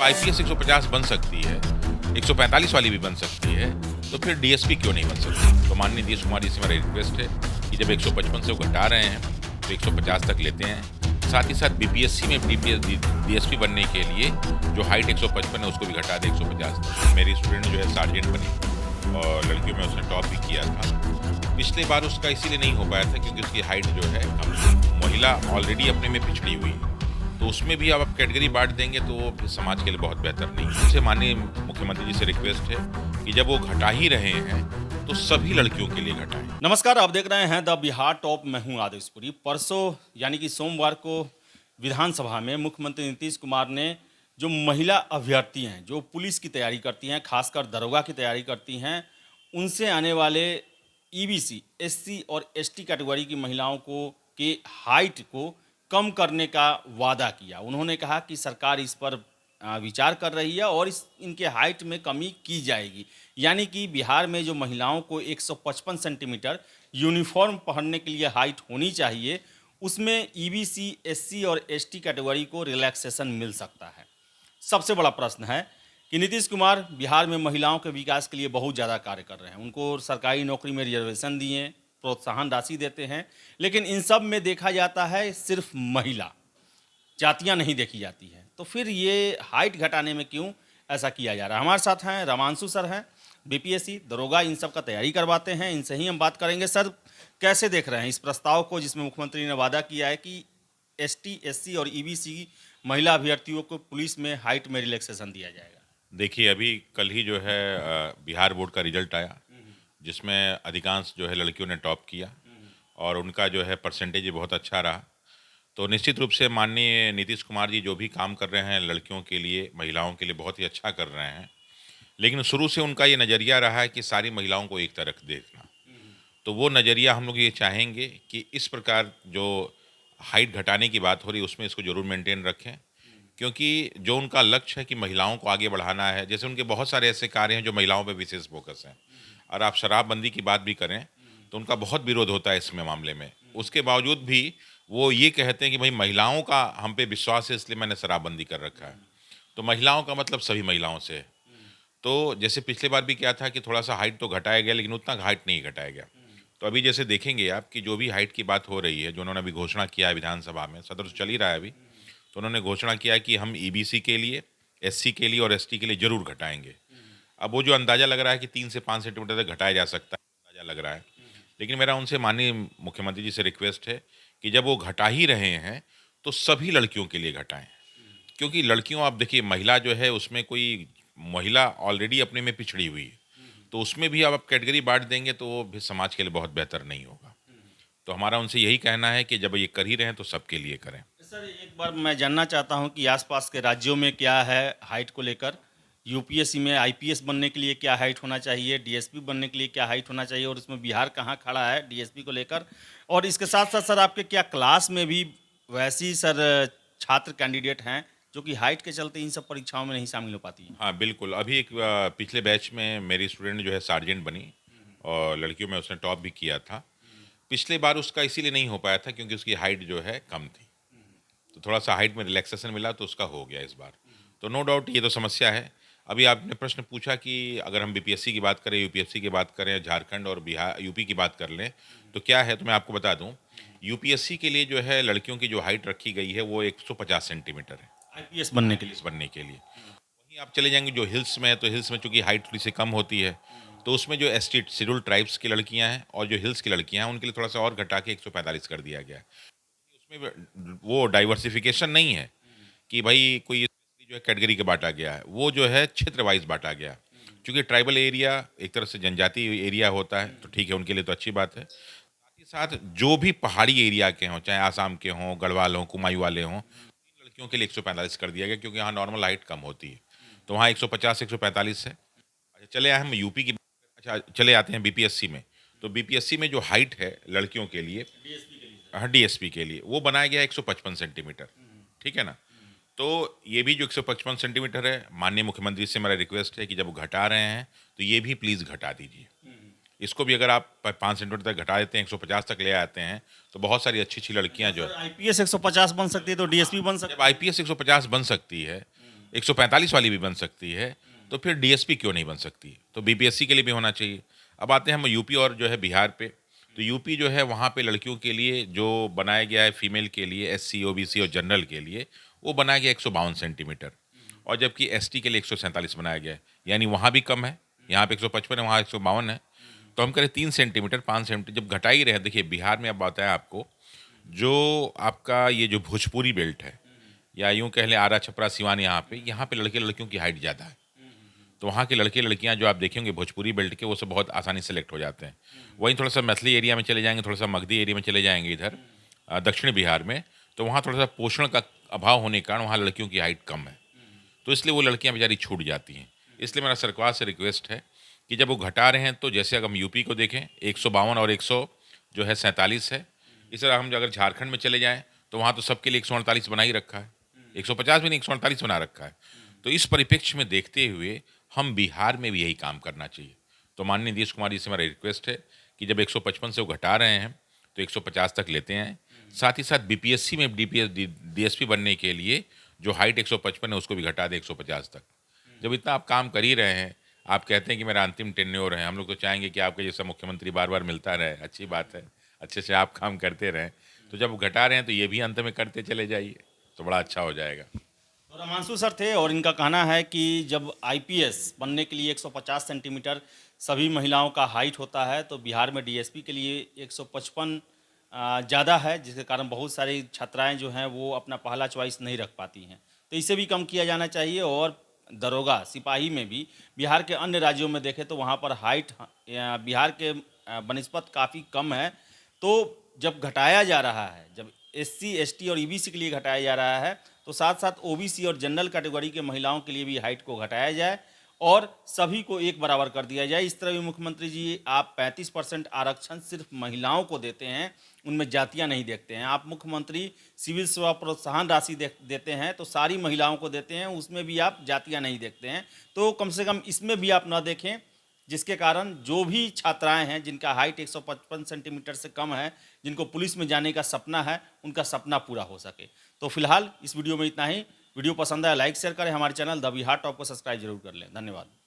IPS 150 बन सकती है, 145 वाली भी बन सकती है, तो फिर डीएसपी क्यों नहीं बन सकती? तो माननीय नीतीश कुमार जी से मेरा रिक्वेस्ट है कि जब 155 से वो घटा रहे हैं, तो 150 तक लेते हैं। साथ ही साथ बीपीएससी में डीएसपी बनने के लिए जो हाइट 155 है उसको भी घटा दें 150 तक। मेरी स्टूडेंट जो है सार्जेंट बनी और लड़कियों में उसने टॉप भी किया था। पिछले बार उसका इसीलिए नहीं हो पाया था क्योंकि उसकी हाइट जो है कम थी। महिला ऑलरेडी अपने में पिछड़ी हुई है। तो उसमें भी अब आप कैटेगरी बाँट देंगे तो वो फिर समाज के लिए बहुत बेहतर नहीं है। मुझसे माननीय मुख्यमंत्री जी से रिक्वेस्ट है कि जब वो घटा ही रहे हैं, तो सभी लड़कियों के लिए घटाएँ। नमस्कार, आप देख रहे हैं द बिहार टॉप। मैं हूं आदेशपुरी। परसों यानी कि सोमवार को विधानसभा में मुख्यमंत्री नीतीश कुमार ने जो महिला अभ्यर्थी हैं, जो पुलिस की तैयारी करती हैं, खासकर दरोगा की तैयारी करती हैं, उनसे आने वाले ईबीसी, एससी और एसटी कैटेगरी की महिलाओं को के हाइट को कम करने का वादा किया। उन्होंने कहा कि सरकार इस पर विचार कर रही है और इनके हाइट में कमी की जाएगी। यानी कि बिहार में जो महिलाओं को 155 सेंटीमीटर यूनिफॉर्म पहनने के लिए हाइट होनी चाहिए, उसमें ईबीसी, एससी और एसटी कैटेगरी को रिलैक्सेशन मिल सकता है। सबसे बड़ा प्रश्न है कि नीतीश कुमार बिहार में महिलाओं के विकास के लिए बहुत ज़्यादा कार्य कर रहे हैं। उनको सरकारी नौकरी में रिजर्वेशन दिए, प्रोत्साहन राशि देते हैं, लेकिन इन सब में देखा जाता है सिर्फ महिला, जातियां नहीं देखी जाती हैं। तो फिर ये हाइट घटाने में क्यों ऐसा किया जा रहा है? हमारे साथ हैं रामांशु सर हैं, बीपीएससी, दरोगा, इन सब का तैयारी करवाते हैं। इनसे ही हम बात करेंगे। सर, कैसे देख रहे हैं इस प्रस्ताव को जिसमें मुख्यमंत्री ने वादा किया है कि एसटी, एससी और ईबीसी महिला अभ्यर्थियों को पुलिस में हाइट में रिलैक्सेशन दिया जाएगा? देखिए, अभी कल ही जो है बिहार बोर्ड का रिजल्ट आया, जिसमें अधिकांश जो है लड़कियों ने टॉप किया और उनका जो है परसेंटेज भी बहुत अच्छा रहा। तो निश्चित रूप से माननीय नीतीश कुमार जी जो भी काम कर रहे हैं लड़कियों के लिए, महिलाओं के लिए बहुत ही अच्छा कर रहे हैं। लेकिन शुरू से उनका ये नज़रिया रहा है कि सारी महिलाओं को एक तरह देखना। तो वो नज़रिया हम लोग ये चाहेंगे कि इस प्रकार जो हाइट घटाने की बात हो रही है उसमें इसको ज़रूर मेंटेन रखें। क्योंकि जो उनका लक्ष्य है कि महिलाओं को आगे बढ़ाना है, जैसे उनके बहुत सारे ऐसे कार्य हैं जो महिलाओं पे विशेष फोकस हैं। और आप शराबबंदी की बात भी करें, तो उनका बहुत विरोध होता है इसमें मामले में। उसके बावजूद भी वो ये कहते हैं कि भाई महिलाओं का हम पे विश्वास है इसलिए मैंने शराबबंदी कर रखा है। तो महिलाओं का मतलब सभी महिलाओं से है। तो जैसे पिछली बार भी क्या था कि थोड़ा-सा हाइट तो घटाया गया लेकिन उतना हाइट नहीं घटाया गया। तो अभी जैसे देखेंगे आप कि जो भी हाइट की बात हो रही है, जो उन्होंने अभी घोषणा किया है विधानसभा में, सदन तो चल ही रहा है अभी। तो उन्होंने घोषणा किया है कि हम ईबीसी के लिए, एससी के लिए और एसटी के लिए ज़रूर घटाएँगे। अब वो जो अंदाज़ा लग रहा है कि 3 से 5 सेंटीमीटर तक घटाया जा सकता है, अंदाज़ा लग रहा है। लेकिन मेरा उनसे माननीय मुख्यमंत्री जी से रिक्वेस्ट है कि जब वो घटा ही रहे हैं, तो सभी लड़कियों के लिए घटाएँ। क्योंकि लड़कियों आप देखिए महिला जो है उसमें कोई महिला ऑलरेडी अपने में पिछड़ी हुई है। तो उसमें भी अब आप कैटेगरी बाँट देंगे तो वो भी समाज के लिए बहुत बेहतर नहीं होगा। तो हमारा उनसे यही कहना है कि जब ये कर ही रहे हैं तो सबके लिए करें। सर, एक बार मैं जानना चाहता हूं कि आसपास के राज्यों में क्या है हाइट को लेकर। यूपीएससी में आईपीएस बनने के लिए क्या हाइट होना चाहिए, डीएसपी बनने के लिए क्या हाइट होना चाहिए, और इसमें बिहार कहाँ खड़ा है डीएसपी को लेकर? और इसके साथ साथ सर, आपके क्या क्लास में भी वैसी सर छात्र कैंडिडेट हैं जो कि हाइट के चलते इन सब परीक्षाओं में नहीं शामिल हो पाती हैं? हाँ, बिल्कुल। अभी एक पिछले बैच में मेरी स्टूडेंट जो है सार्जेंट बनी और लड़कियों में उसने टॉप भी किया था। पिछले बार उसका इसीलिए नहीं हो पाया था क्योंकि उसकी हाइट जो है कम थी। तो थोड़ा-सा हाइट में रिलैक्सेशन मिला तो उसका हो गया इस बार। तो नो डाउट ये तो समस्या है। अभी आपने प्रश्न पूछा कि अगर हम बीपीएससी की बात करें, यूपीएससी की बात करें, झारखंड और बिहार यूपी की बात कर लें, तो क्या है तो मैं आपको बता दूँ, यूपीएससी के लिए जो है लड़कियों की जो हाइट रखी गई है वो 150 सेंटीमीटर है, आईपीएस बनने के लिए? आईपीएस बनने के लिए। वहीं आप चले जाएँगे जो हिल्स में है, तो हिल्स में चूँकि हाइट थोड़ी-सी कम होती है, तो उसमें जो एसटी शेड्यूल्ड ट्राइब्स की लड़कियाँ हैं और जो हिल्स की लड़कियाँ हैं, उनके लिए थोड़ा-सा और घटा के 145 कर दिया गया है। उसमें वो डाइवर्सिफ़िकेशन नहीं है कि भाई कोई जो है कैटेगरी के बाँटा गया है, वो जो है क्षेत्र वाइज़ बाँटा गया है। चूँकि ट्राइबल एरिया एक तरह से जनजाति एरिया होता है, तो ठीक है, उनके लिए तो अच्छी बात है। साथ ही साथ जो भी पहाड़ी एरिया के हों, चाहे आसाम के हों, गढ़वाल हों, कुमाऊँ वाले हों, इन लड़कियों के लिए 145 कर दिया गया क्योंकि यहाँ नॉर्मल हाइट कम होती है। तो वहाँ 150 से 145 है। अच्छा, चले आए हम यूपी की, अच्छा चले आते हैं बीपीएससी में। तो बीपीएससी में जो हाइट है लड़कियों के लिए, डीएसपी के लिए? हाँ, डीएसपी के लिए, वो बनाया गया है 155 सेंटीमीटर, ठीक है ना? तो ये भी जो 155 सेंटीमीटर है, माननीय मुख्यमंत्री से मेरा रिक्वेस्ट है कि जब वो घटा रहे हैं, तो ये भी प्लीज़ घटा दीजिए। इसको भी अगर आप 5 सेंटीमीटर तक घटा देते हैं, 150 तक ले आते हैं, तो बहुत सारी अच्छी-अच्छी लड़कियाँ जो सर, है, आईपीएस 150 बन सकती है तो डीएसपी बन सकती जब आईपीएस 150 बन सकती है, 145 वाली भी बन सकती है, तो फिर डीएसपी क्यों नहीं बन सकती? तो बीपीएससी के लिए भी होना चाहिए। अब आते हैं हम यूपी और जो है बिहार पे। तो यूपी जो है वहाँ पे लड़कियों के लिए जो बनाया गया है फीमेल के लिए, एससी, ओबीसी और जनरल के लिए, वो बनाया गया 152 सेंटीमीटर, और जबकि एसटी के लिए 147 बनाया गया है। यानी वहाँ भी कम है, यहाँ पे 155 है, वहाँ 152 है। तो हम करें 3 सेंटीमीटर, 5 सेंटीमीटर जब घटा ही रहे हैं। देखिए बिहार में अब बताया आपको, जो आपका ये जो भोजपुरी बेल्ट है, या यूँ कह लें आरा छपरा सिवान, यहाँ पे लड़के लड़कियों की हाइट ज़्यादा है। तो वहाँ के लड़के लड़कियाँ जो आप देखेंगे भोजपुरी बेल्ट के, वो सब बहुत आसानी से सेलेक्ट हो जाते हैं। वहीं थोड़ा सा मैथिली एरिया में चले जाएंगे, थोड़ा सा मगधी एरिया में चले जाएंगे इधर दक्षिण बिहार में, तो वहाँ थोड़ा सा पोषण का अभाव होने के कारण वहाँ लड़कियों की हाइट कम है, तो इसलिए वो लड़कियाँ बेचारी छूट जाती हैं। इसलिए मेरा सरकार से रिक्वेस्ट है कि जब वो घटा रहे हैं, तो जैसे अगर हम यूपी को देखें 152 और 100 जो है 47 है। इस तरह हम अगर झारखंड में चले जाएँ, तो वहाँ तो सबके लिए 148 बना ही रखा है, 150 भी नहीं 148 बना रखा है। तो इस परिप्रेक्ष्य में देखते हुए हम बिहार में भी यही काम करना चाहिए। तो माननीय नीतीश कुमार जी से मेरा रिक्वेस्ट है कि जब 155 से वो घटा रहे हैं, तो 150 तक लेते हैं। साथ ही साथ बीपीएससी में डीएसपी बनने के लिए जो हाइट 155 है, उसको भी घटा दें 150 तक। जब इतना आप काम कर ही रहे हैं, आप कहते हैं कि मेरा अंतिम टेन्योर है, हम लोग तो चाहेंगे कि आपके जैसा मुख्यमंत्री बार बार मिलता रहे, अच्छी बात है, अच्छे से आप काम करते रहें। तो जब घटा रहे हैं, तो ये भी अंत में करते चले जाइए, तो बड़ा अच्छा हो जाएगा। तो रमांशु सर थे और इनका कहना है कि जब आईपीएस बनने के लिए 150 सेंटीमीटर सभी महिलाओं का हाइट होता है, तो बिहार में डीएसपी के लिए 155 ज़्यादा है, जिसके कारण बहुत सारी छात्राएं जो हैं वो अपना पहला चॉइस नहीं रख पाती हैं। तो इसे भी कम किया जाना चाहिए। और दरोगा सिपाही में भी बिहार के अन्य राज्यों में देखें तो वहाँ पर हाइट बिहार के बनिस्पत काफ़ी कम है। तो जब घटाया जा रहा है, जब एससी, एसटी और ईबीसी के लिए घटाया जा रहा है, तो साथ साथ ओबीसी और जनरल कैटेगरी के महिलाओं के लिए भी हाइट को घटाया जाए और सभी को एक बराबर कर दिया जाए। इस तरह भी मुख्यमंत्री जी आप 35% आरक्षण सिर्फ महिलाओं को देते हैं, उनमें जातियां नहीं देखते हैं। आप मुख्यमंत्री सिविल सेवा प्रोत्साहन राशि देते हैं, तो सारी महिलाओं को देते हैं, उसमें भी आप जातियां नहीं देखते हैं। तो कम से कम इसमें भी आप न देखें, जिसके कारण जो भी छात्राएं हैं जिनका हाइट 155 सेंटीमीटर से कम है, जिनको पुलिस में जाने का सपना है, उनका सपना पूरा हो सके। तो फिलहाल इस वीडियो में इतना ही। वीडियो पसंद आया लाइक शेयर करें, हमारे चैनल द बिहार टॉप को सब्सक्राइब जरूर कर लें। धन्यवाद।